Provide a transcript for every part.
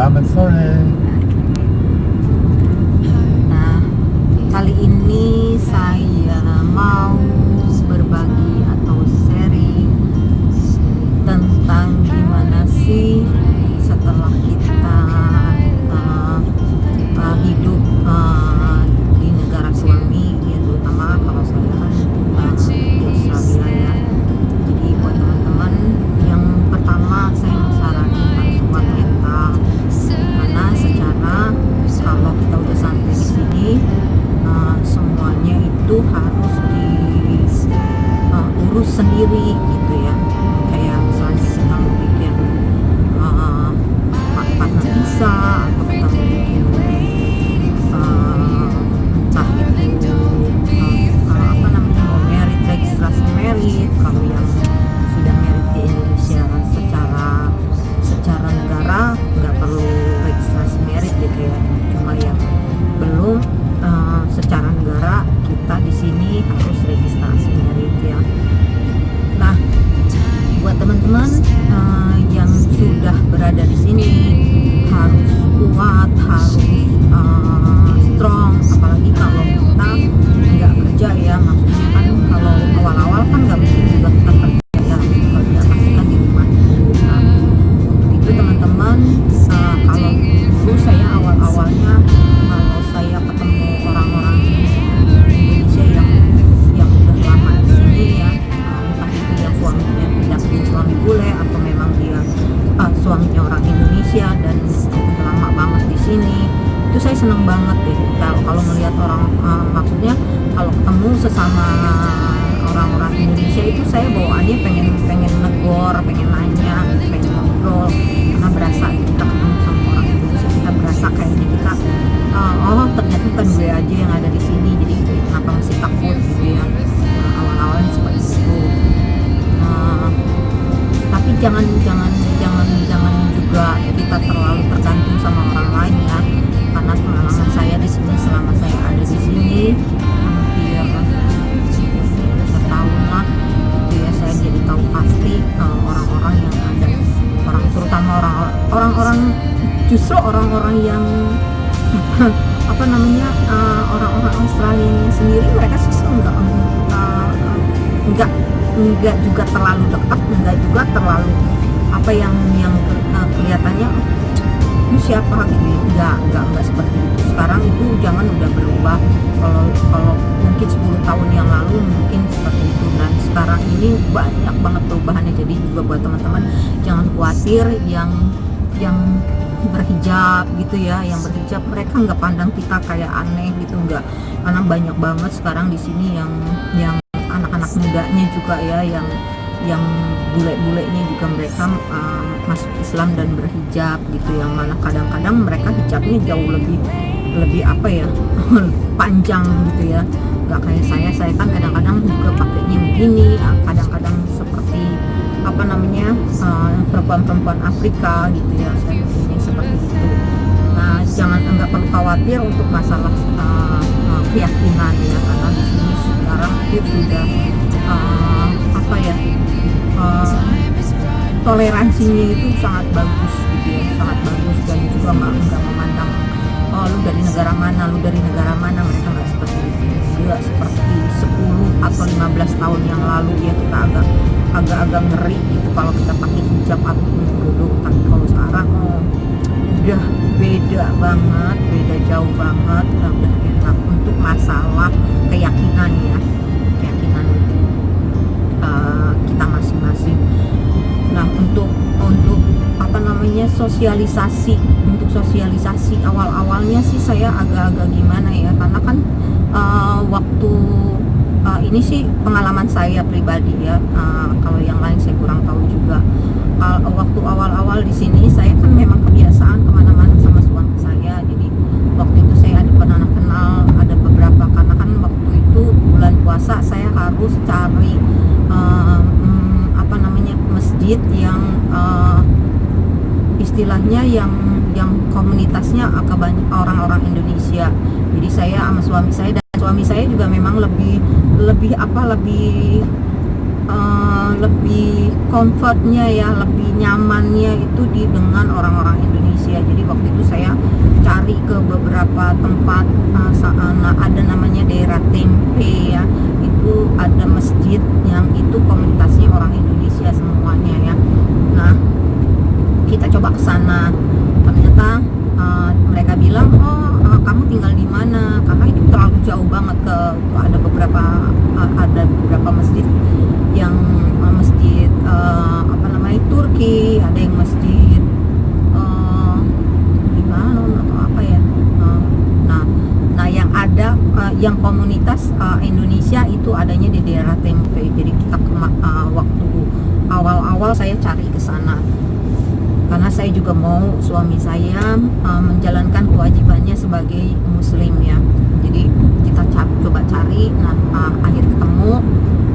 Selamat sore. Nah, kali ini saya mau berbagi atau sharing tentang gimana sih setelah kita hidup di negara suami, ya terutama kalau saya kan di Australia ya. Jadi buat teman-teman, yang pertama saya mau saranin harus kuat mental, karena secara kalau kita udah sampai di sini semuanya itu harus diurus sendiri gitu ya. Kayak misalnya kita mau bikin partner visa, atau kita mau bikin entah itu apa namanya, mau merit, registrasi merit. Kalau yang sudah merit di Indonesia secara negara nggak perlu registrasi merit gitu ya, cuma yang belum secara negara kita di sini harus registrasi merit ya. Nah, buat teman-teman yang sudah berada di sini harus kuat, harus strong, apalagi kalau kita nggak kerja ya. Maksudnya kan kalau awal-awal kan nggak mungkin juga kita kerja ya, harus kerja pasti kan di rumah. Nah, untuk itu teman-teman, kalau dulu saya awal-awalnya, kalau saya ketemu orang-orang Indonesia yang udah lama di sini ya, entah itu yang suaminya pindah suami bule atau memang dia suaminya orang Indonesia dan udah lama banget di sini, itu saya seneng banget deh kalau melihat orang, maksudnya kalau ketemu sesama orang-orang Indonesia itu saya bawaannya pengen negor, pengen nanya, pengen ngobrol, karena berasa kita ketemu sama orang Indonesia, kita berasa kayaknya kita oh ternyata bukan gue aja yang ada di sini, jadi kenapa masih takut gitu ya. Awal-awalnya seperti itu. Tapi jangan juga kita terlalu tergantung sama orang lain ya, karena pengalaman saya di sini, selama saya ada di sini hampir setahun lah gitu ya, saya jadi tahu pasti orang-orang yang ada, terutama orang-orang justru orang-orang yang apa namanya, orang-orang Australia sendiri, mereka sih enggak juga terlalu dekat, enggak juga terlalu apa yang kelihatannya ini siapa gitu, enggak seperti itu. Sekarang itu jangan udah berubah. Kalau mungkin 10 tahun yang lalu mungkin seperti itu, dan sekarang ini banyak banget perubahannya. Jadi juga buat teman-teman jangan khawatir yang berhijab gitu ya, yang berhijab mereka nggak pandang kita kayak aneh gitu, nggak, karena banyak banget sekarang di sini yang anak-anak mudanya juga ya, yang bule-bulenya juga mereka masuk Islam dan berhijab gitu, yang mana kadang-kadang mereka hijabnya jauh lebih apa ya panjang gitu ya, nggak kayak saya kan kadang-kadang juga pakainya begini, kadang-kadang seperti apa namanya, perempuan-perempuan Afrika gitu ya, saya ini seperti itu. Nah, nggak perlu khawatir untuk masalah keyakinan ya, karena di sini sekarang itu sudah apa ya, toleransinya itu sangat bagus gitu ya, sangat bagus, dan juga nggak memandang lu dari negara mana, mereka nggak seperti itu. Nggak seperti 10 atau 15 tahun yang lalu ya, kita agak ngeri gitu kalau kita pakai hijab atau kerudung. Tapi kalau sekarang udah beda banget, beda jauh banget, udah enak untuk masalah keyakinan ya, keyakinan kita masing-masing. Nah, untuk apa namanya, sosialisasi awal-awalnya sih saya agak-agak gimana ya, karena kan waktu ini sih pengalaman saya pribadi ya, kalau yang lain saya kurang tahu juga. Waktu awal-awal di sini saya kan memang kebiasaan kemana-mana sama suami saya, jadi waktu itu saya pernah kenal ada beberapa, karena kan waktu itu bulan puasa saya harus cari apa namanya, masjid yang istilahnya yang komunitasnya agak banyak orang-orang Indonesia. Jadi saya sama suami saya, dan suami saya juga memang lebih lebih comfortnya ya, lebih nyamannya itu dengan orang-orang Indonesia. Jadi waktu itu saya cari ke beberapa tempat, ada namanya daerah Tempe ya, itu ada masjid yang itu komunitasnya orang Indonesia semuanya ya. Nah, kita coba ke sana, ternyata mereka bilang, oh kamu tinggal di mana, karena itu terlalu jauh banget. Ada beberapa masjid yang masjid apa namanya Turki, ada yang masjid Libanon atau apa ya. Nah yang ada yang komunitas Indonesia itu adanya di daerah Tempe. Jadi kita waktu awal-awal saya cari ke sana karena saya juga mau suami saya menjalankan kewajibannya sebagai muslim ya. Jadi kita coba cari, nah akhir ketemu.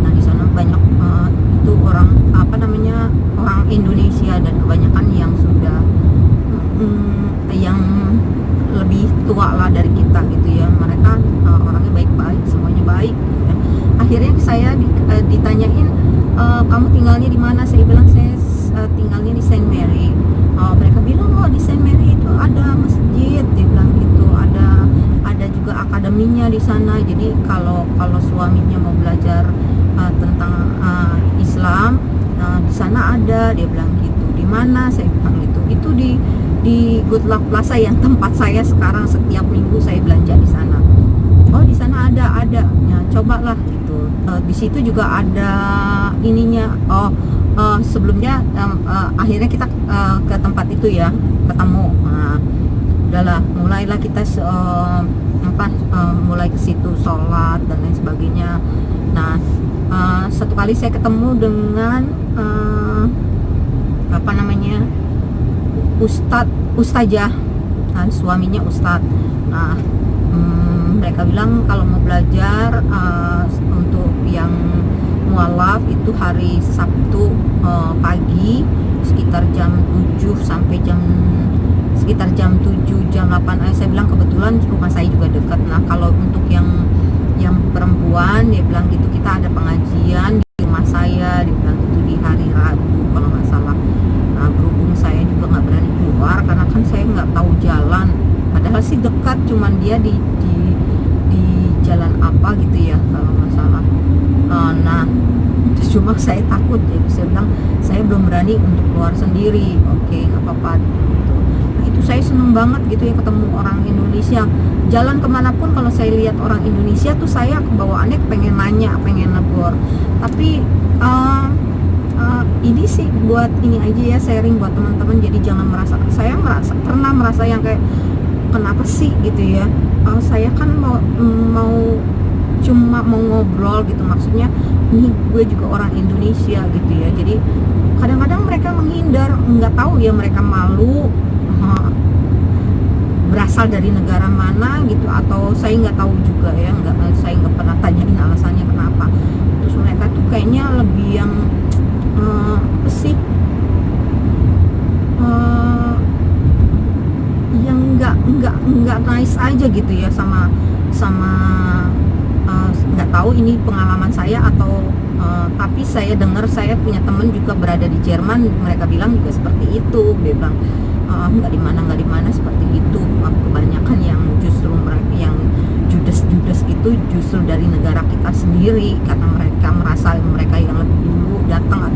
Nah di sana banyak itu orang orang Indonesia, dan kebanyakan yang sudah yang lebih tua lah dari kita gitu ya. Mereka orangnya baik-baik, semuanya baik gitu ya. Akhirnya saya ditanyain, kamu tinggalnya di mana? Saya bilang saya tinggalnya di Saint Mary. Mereka bilang, oh di Saint Mary itu ada masjid, dia bilang gitu. Ada juga akademinya di sana. Jadi kalau suaminya mau belajar tentang Islam, di sana ada, dia bilang gitu. Di mana? Saya bilang gitu. Itu di Good Luck Plaza yang tempat saya sekarang setiap minggu saya belanja di sana. Oh di sana ada ya, cobalah gitu. Di situ juga ada ininya. Sebelumnya akhirnya kita ke tempat itu ya, ketemu. Nah, udahlah, mulailah kita mulai ke situ sholat dan lain sebagainya. Nah satu kali saya ketemu dengan ustazah, dan suaminya ustadz. Nah mereka bilang kalau mau belajar untuk yang mualaf itu hari Sabtu pagi sekitar jam 7 sampai sekitar jam 7 jam 8. Saya bilang kebetulan rumah saya juga dekat. Nah kalau untuk yang perempuan, dia bilang gitu, kita ada pengajian di rumah saya, dia bilang itu di hari Rabu kalau nggak salah. Nah berhubung saya juga nggak berani keluar karena kan saya nggak tahu jalan, padahal sih dekat, cuman dia di jalan apa gitu ya kalau nggak salah. Nah cuma saya takut, jadi saya bilang saya belum berani untuk keluar sendiri. Oke, nggak apa-apa gitu. Nah itu saya seneng banget gitu ya ketemu orang Indonesia. Jalan kemanapun kalau saya lihat orang Indonesia tuh saya kebawaannya pengen nanya, pengen negor. Tapi ini sih buat ini aja ya, sharing buat teman-teman. Jadi jangan pernah merasa yang kayak kenapa sih gitu ya. Saya kan cuma mau ngobrol gitu, maksudnya ini gue juga orang Indonesia gitu ya. Jadi kadang-kadang mereka menghindar, nggak tahu ya mereka malu berasal dari negara mana gitu, atau saya nggak tahu juga ya, saya nggak pernah tanyain alasannya kenapa. Terus mereka tuh kayaknya lebih yang apa sih, yang nggak nice aja gitu ya sama nggak tahu ini pengalaman saya atau tapi saya dengar, saya punya temen juga berada di Jerman, mereka bilang juga seperti itu. Dia bilang nggak di mana seperti itu. Kebanyakan yang justru mereka yang judes itu justru dari negara kita sendiri, karena mereka merasa mereka yang lebih dulu datang.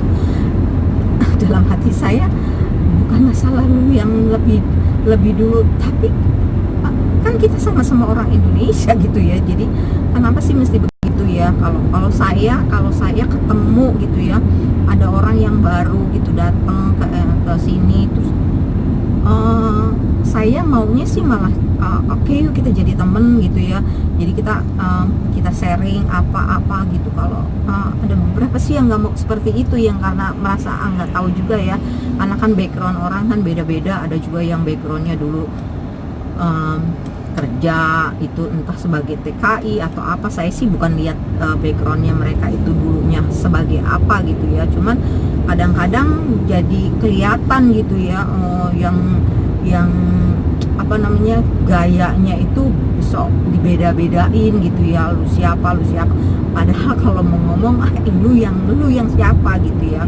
Atau dalam hati saya bukan masalah lu yang lebih dulu, tapi kan kita sama-sama orang Indonesia gitu ya. Jadi kenapa sih mesti begitu ya? Kalau saya ketemu gitu ya, ada orang yang baru gitu datang ke sini, terus saya maunya sih malah oke, yuk kita jadi temen gitu ya. Jadi kita sharing apa gitu. Kalau ada beberapa sih yang nggak mau seperti itu, yang karena merasa nggak tahu juga ya, karena kan background orang kan beda-beda. Ada juga yang backgroundnya dulu kerja itu entah sebagai TKI atau apa. Saya sih bukan lihat backgroundnya mereka itu dulunya sebagai apa gitu ya, cuman kadang-kadang jadi kelihatan gitu ya, yang apa namanya, gayanya itu bisa dibeda-bedain gitu ya, lu siapa, padahal kalau mau ngomong lu yang siapa gitu ya.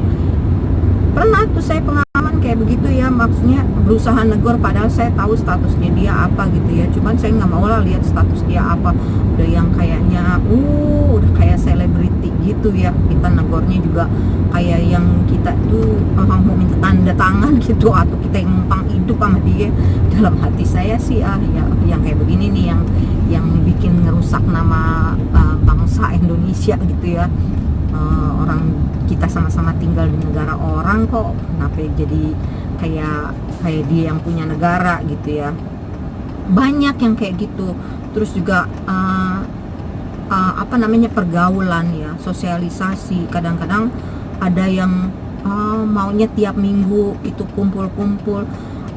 Pernah tuh saya pengalaman kayak begitu ya, maksudnya berusaha negor padahal saya tahu statusnya dia apa gitu ya, cuman saya nggak mau lah lihat status dia apa, udah yang kayaknya udah kayak selebriti gitu ya, kita negornya juga kayak yang kita tuh mau minta tanda tangan gitu, atau kita yang numpang hidup sama dia. Dalam hati saya sih ya yang kayak begini nih yang bikin ngerusak nama bangsa Indonesia gitu ya. Orang kita sama-sama tinggal di negara orang kok, kenapa jadi kayak dia yang punya negara gitu ya. Banyak yang kayak gitu. Terus juga apa namanya, pergaulan ya, sosialisasi. Kadang-kadang ada yang maunya tiap minggu itu kumpul-kumpul.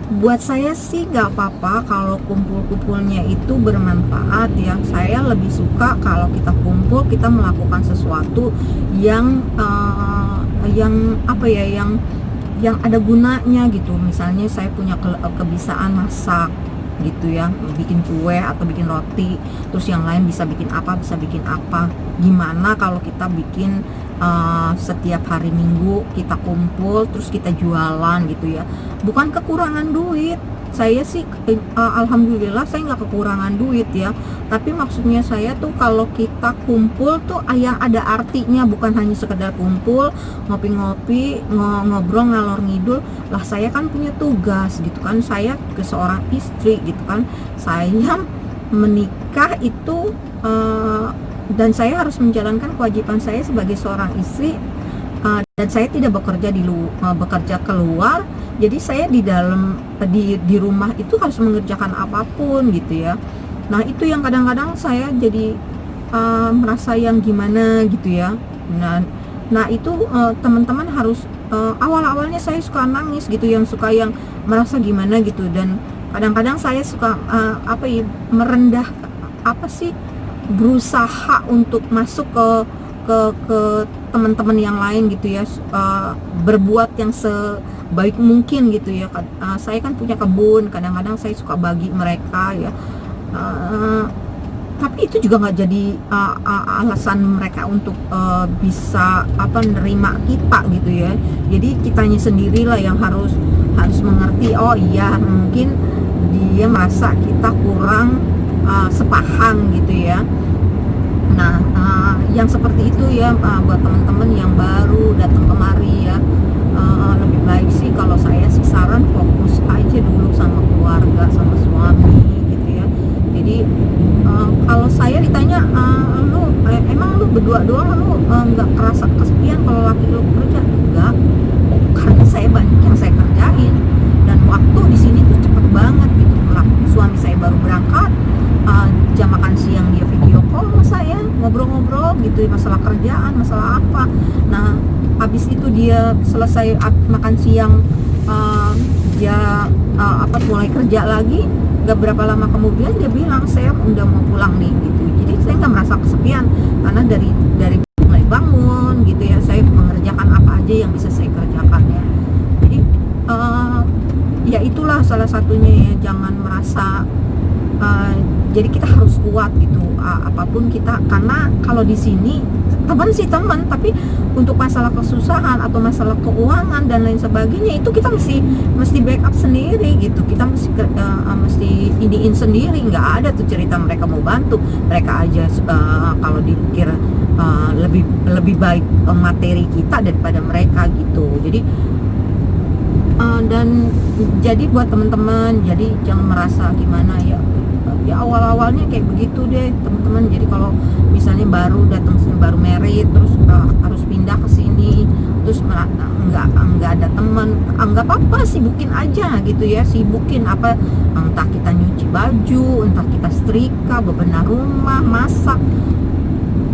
Buat saya sih nggak apa-apa kalau kumpul-kumpulnya itu bermanfaat ya. Saya lebih suka kalau kita kumpul, kita melakukan sesuatu yang apa ya, yang ada gunanya gitu. Misalnya saya punya kebiasaan masak gitu ya, bikin kue atau bikin roti, terus yang lain bisa bikin apa. Gimana kalau kita bikin setiap hari Minggu kita kumpul, terus kita jualan gitu ya. Bukan kekurangan duit, saya sih alhamdulillah saya nggak kekurangan duit ya, tapi maksudnya saya tuh kalau kita kumpul tuh yang ada artinya, bukan hanya sekedar kumpul ngopi-ngopi ngobrol ngalor ngidul. Lah saya kan punya tugas gitu kan, saya ke seorang istri gitu kan, saya menikah itu dan saya harus menjalankan kewajiban saya sebagai seorang istri, dan saya tidak bekerja bekerja keluar. Jadi saya di dalam di rumah itu harus mengerjakan apapun gitu ya. Nah itu yang kadang-kadang saya jadi merasa yang gimana gitu ya. Nah itu teman-teman harus awal-awalnya saya suka nangis gitu, yang merasa gimana gitu, dan kadang-kadang saya suka merendah, berusaha untuk masuk ke teman-teman yang lain gitu ya, berbuat yang sebaik mungkin gitu ya. Saya kan punya kebun, kadang-kadang saya suka bagi mereka ya, tapi itu juga nggak jadi alasan mereka untuk bisa nerima kita gitu ya. Jadi kitanya sendirilah yang harus mengerti, oh iya mungkin dia merasa kita kurang sepaham gitu ya. Nah yang seperti itu ya, buat teman-teman yang baru datang kemari ya, lebih baik sih kalau saya sih saran fokus aja dulu sama keluarga, sama suami gitu ya. Jadi kalau saya ditanya, emang lu berdua doang, lu nggak kerasa kesepian kalau laki lu kerja? Enggak, karena saya banyak yang saya kerjain, dan waktu di sini tuh cepet banget gitu. Suami saya baru berangkat, jam makan siang dia video call sama saya, ngobrol-ngobrol gitu masalah kerjaan, masalah apa. Nah habis itu dia selesai makan siang, dia mulai kerja lagi. Gak berapa lama kemudian dia bilang, saya udah mau pulang nih gitu. Jadi saya nggak merasa kesepian, karena dari mulai bangun gitu ya, saya mengerjakan apa aja yang bisa saya kerjakan ya. Jadi ya itulah salah satunya ya, jangan merasa jadi kita harus kuat gitu, apapun kita, karena kalau di sini teman sih teman, tapi untuk masalah kesusahan atau masalah keuangan dan lain sebagainya itu kita mesti backup sendiri gitu. Kita mesti iniin sendiri, nggak ada tuh cerita mereka mau bantu. Mereka aja kalau dipikir lebih baik materi kita daripada mereka gitu. Jadi dan jadi buat teman-teman, jadi jangan merasa gimana ya awal-awalnya kayak begitu deh teman-teman. Jadi kalau misalnya baru datang sini, baru married, terus harus pindah ke sini, terus nggak ada teman, nggak apa-apa, sibukin aja gitu ya, sibukin apa, entah kita nyuci baju, entah kita setrika, bebenah rumah, masak,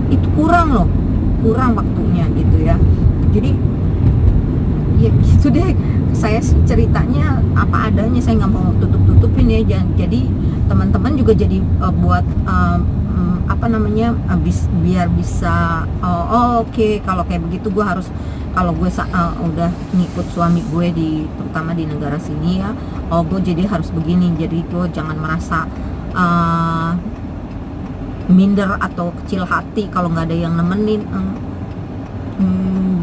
itu kurang waktunya gitu ya. Jadi ya gitu deh, saya sih ceritanya apa adanya, saya nggak mau tutup-tutupin ya. Jadi teman-teman juga jadi buat apa namanya, biar bisa oke, kalau kayak begitu gue harus, kalau gue udah ngikut suami gue terutama di negara sini ya, gue jadi harus begini. Jadi gue jangan merasa minder atau kecil hati kalau nggak ada yang nemenin.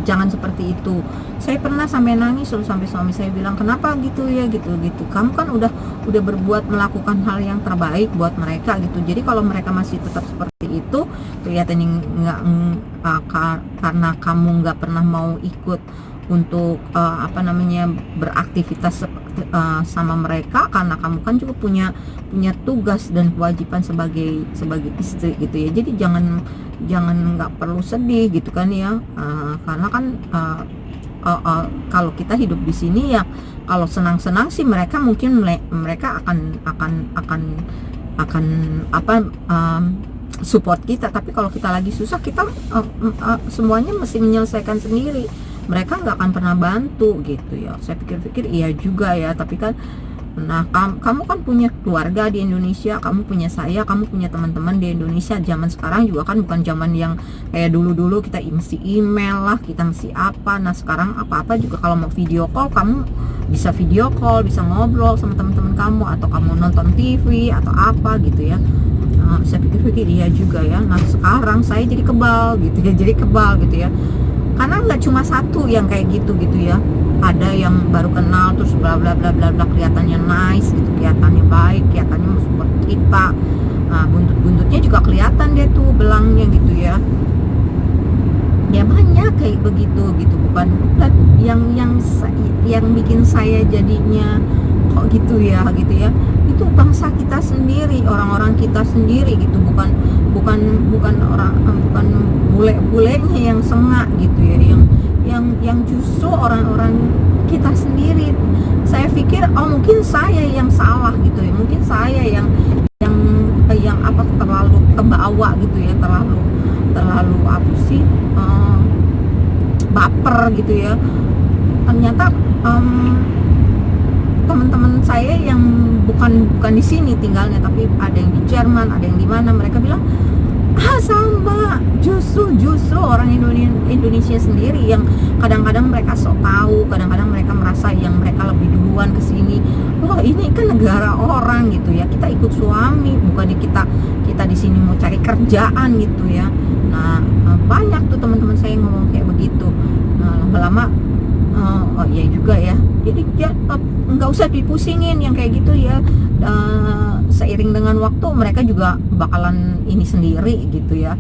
Jangan seperti itu. Saya pernah sampai nangis loh, sampai suami saya bilang, kenapa gitu ya, gitu kamu kan udah berbuat, melakukan hal yang terbaik buat mereka gitu. Jadi kalau mereka masih tetap seperti itu, kelihatannya nggak, karena kamu nggak pernah mau ikut untuk apa namanya, beraktivitas sama mereka, karena kamu kan juga punya tugas dan kewajiban sebagai istri gitu ya. Jadi jangan nggak perlu sedih gitu kan ya, karena kan kalau kita hidup di sini ya, kalau senang-senang sih mereka mungkin mereka akan apa, support kita. Tapi kalau kita lagi susah, kita semuanya mesti menyelesaikan sendiri. Mereka nggak akan pernah bantu gitu ya. Saya pikir-pikir iya juga ya, tapi kan nah kamu kan punya keluarga di Indonesia, kamu punya saya, kamu punya teman-teman di Indonesia. Zaman sekarang juga kan bukan zaman yang kayak dulu kita mesti email lah, kita mesti apa. Nah sekarang apa-apa juga kalau mau video call, kamu bisa video call, bisa ngobrol sama teman-teman kamu, atau kamu nonton TV atau apa gitu ya. Saya pikir-pikir iya juga ya. Nah sekarang saya jadi kebal gitu ya, karena nggak cuma satu yang kayak gitu ya. Ada yang baru kenal terus bla bla bla bla bla, kelihatannya nice gitu, kelihatannya baik, kelihatannya support kita. Nah, buntut-buntutnya juga kelihatan dia tuh, belangnya gitu ya. Ya banyak kayak begitu gitu, bukan yang bikin saya jadinya kok gitu ya. Itu bangsa kita sendiri, orang-orang kita sendiri gitu, bukan orang, bukan bule-bulenya yang sengak gitu ya, yang justru orang-orang kita sendiri. Saya pikir mungkin saya yang salah gitu ya, mungkin saya yang apa, terlalu kebawa gitu ya, terlalu apa sih, baper gitu ya. Ternyata teman-teman saya yang bukan di sini tinggalnya, tapi ada yang di Jerman, ada yang di mana, mereka bilang sama, justru orang Indonesia sendiri yang kadang-kadang mereka sok tahu, kadang-kadang mereka merasa yang mereka lebih duluan ke sini. Wah, ini kan negara orang gitu ya, kita ikut suami, bukan kita di sini mau cari kerjaan gitu ya. Nah banyak tuh teman-teman saya yang ngomong kayak begitu. Nah lama-lama oh iya juga ya, jadi ya nggak usah dipusingin yang kayak gitu ya. Seiring dengan waktu mereka juga bakalan ini sendiri gitu ya.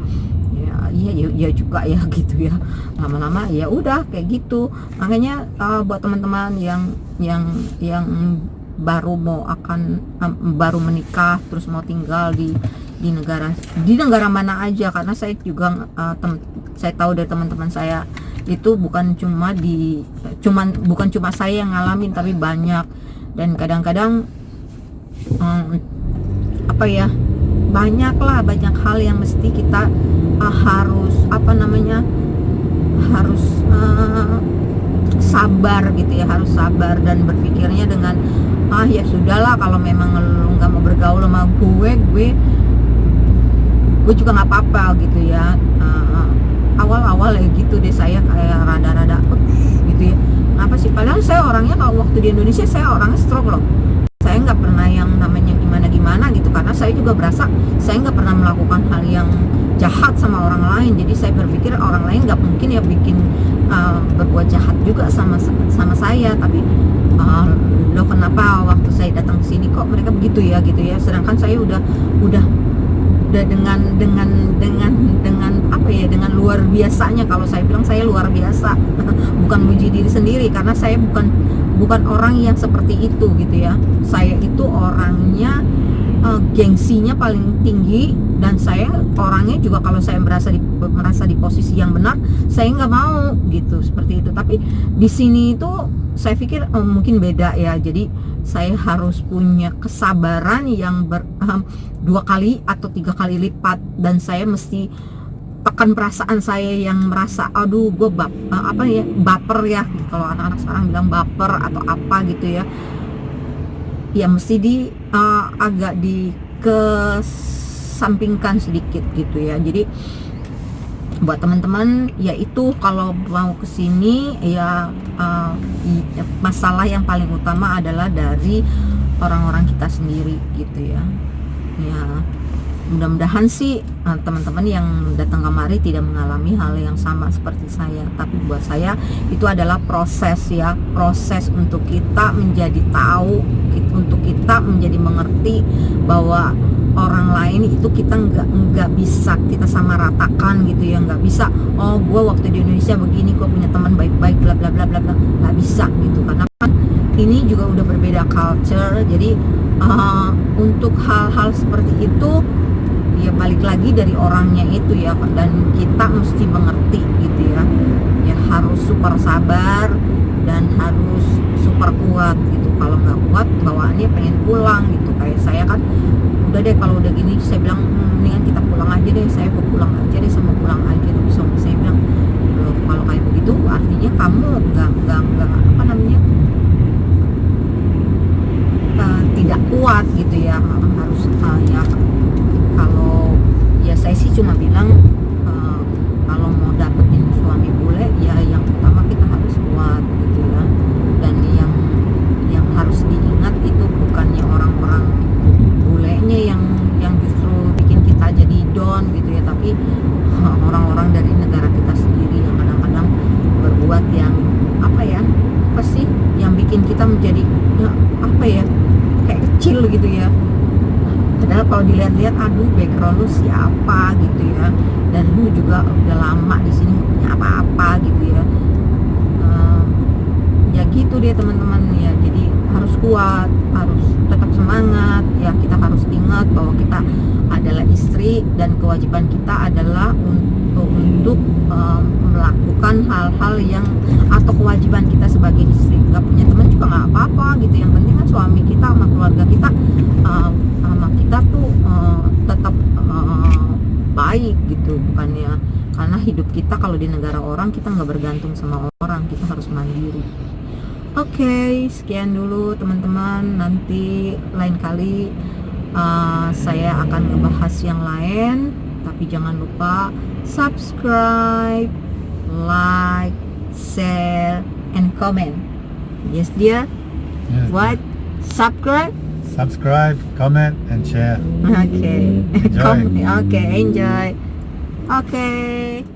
Iya juga ya gitu ya, lama-lama ya udah kayak gitu. Makanya buat teman-teman yang baru baru menikah terus mau tinggal di negara mana aja, karena saya juga saya tahu dari teman-teman saya itu bukan cuma saya yang ngalamin, tapi banyak. Dan kadang-kadang apa ya, banyak hal yang mesti kita harus sabar gitu ya, harus sabar dan berpikirnya dengan ya sudahlah, kalau memang lu nggak mau bergaul sama gue juga nggak apa-apa gitu ya. Awal-awal ya gitu deh, saya kayak rada-rada gitu ya, apa sih, padahal saya orangnya kalau waktu di Indonesia saya orangnya stroke loh. Saya nggak pernah yang namanya gimana gitu, karena saya juga berasa saya nggak pernah melakukan hal yang jahat sama orang lain. Jadi saya berpikir orang lain nggak mungkin ya bikin berbuat jahat juga sama saya. Tapi loh, kenapa waktu saya datang ke sini kok mereka begitu ya gitu ya, sedangkan saya udah dengan apa ya, dengan luar biasanya. Kalau saya bilang saya luar biasa bukan muji diri sendiri, karena saya bukan orang yang seperti itu gitu ya. Saya itu orangnya gengsinya paling tinggi, dan saya orangnya juga kalau saya merasa di posisi yang benar, saya nggak mau gitu, seperti itu. Tapi di sini itu saya pikir mungkin beda ya. Jadi saya harus punya kesabaran yang 2 kali atau 3 kali lipat, dan saya mesti tekan perasaan saya yang merasa aduh gue baper ya, kalau anak-anak sekarang bilang baper atau apa gitu ya. Ya mesti agak dikesampingkan sedikit gitu ya. Jadi buat teman-teman yaitu kalau mau kesini ya, masalah yang paling utama adalah dari orang-orang kita sendiri gitu ya. Ya mudah-mudahan sih teman-teman yang datang kemari tidak mengalami hal yang sama seperti saya. Tapi buat saya itu adalah proses ya, proses untuk kita menjadi tahu, untuk kita menjadi mengerti bahwa orang lain itu kita nggak bisa kita sama ratakan gitu ya. Nggak bisa, oh gue waktu di Indonesia begini, gue punya teman baik-baik bla bla bla bla bla, nggak bisa gitu, karena kan ini juga udah berbeda culture. Jadi untuk hal-hal seperti itu ya balik lagi dari orangnya itu ya, dan kita mesti mengerti gitu ya. Ya harus super sabar dan harus super kuat gitu. Kalau nggak kuat bawaannya pengen pulang gitu. Kayak saya kan udah deh, kalau udah gini saya bilang mendingan kita pulang aja deh, saya mau pulang aja deh, sama pulang aja. Tapi suami saya bilang, loh kalau kayak begitu artinya kamu nggak apa namanya, tidak kuat gitu ya. Harus ya kalau ya saya sih cuma bilang kalau mau dapetin suami bule ya yang pertama kita harus kuat gitu ya. Dan yang harus diingat itu bukannya orang-orang bulenya yang justru bikin kita jadi down gitu ya, tapi orang-orang dari negara kita sendiri yang kadang-kadang berbuat yang apa sih yang bikin kita menjadi apa ya, kayak kecil gitu ya. Padahal kalau dilihat-lihat, aduh background lu siapa gitu ya, dan lu juga udah lama di sini nggak punya apa-apa gitu ya. Ya gitu deh teman-teman ya. Jadi harus kuat, harus tetap semangat ya. Kita harus ingat bahwa kita adalah istri dan kewajiban kita adalah untuk melakukan hal-hal yang atau kewajiban kita sebagai istri. Gak punya teman juga nggak apa-apa gitu. Yang penting kan suami kita sama keluarga kita sama kita tuh tetap baik gitu. Bukannya karena hidup kita kalau di negara orang kita nggak bergantung sama orang, kita harus mandiri. Oke, sekian dulu teman-teman. Nanti lain kali saya akan ngebahas yang lain. Tapi jangan lupa subscribe, like, share, and comment. Yes dear? Yes. What? Subscribe? Subscribe, comment, and share. Okay. Enjoy. Okay, enjoy. Okay.